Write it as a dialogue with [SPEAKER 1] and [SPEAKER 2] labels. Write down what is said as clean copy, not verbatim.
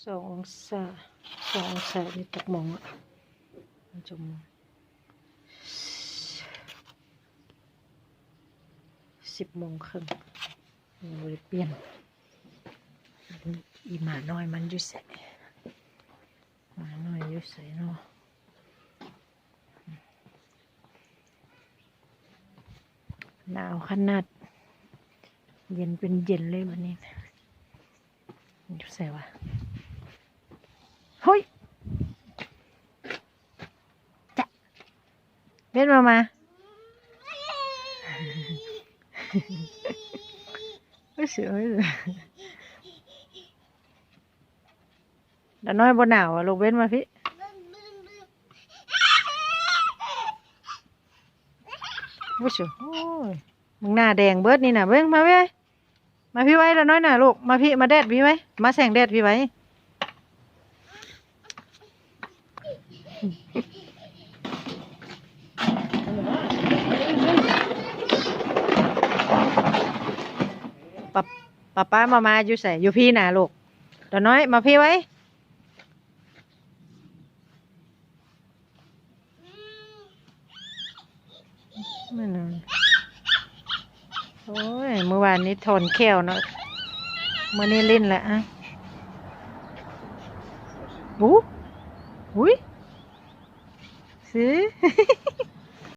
[SPEAKER 1] 2 องศา2 องศานี่ตกมองอ่ะมันจะมอง10 โมงครึ่งยังไม่ได้เปลี่ยนอีหมาน้อยมันอยู่ใส่หมาน้อยอยู่ใส่เนาะหนาวขนาดเย็นเป็นเย็นเลยวันนี้อยู่ใส่วะเฮ้ยจะเบ็ดมาไม่เสือแล้วน้อยบนหนาวอ่ะลูกเบ็ดมาพี่ไม่เสือโอ้ยมึงหน้าแดงเบิดนี่น่ะเบิ้งมาไว้มาพี่ไว้แล้วน้อยน่ะลูกมาพี่มาแดดพี่ไว้มาแสงแดดพี่ไว้ป้ามาอยู่ใส่อยู่พี่น่ะลูกเดี๋ยวน้อยมาพี่ไว้ไม่นอนโอ้ยเมื่อวานนี้ทนแควเนาะเมื่อนี้เล่นแหละอะอุ้ยสิ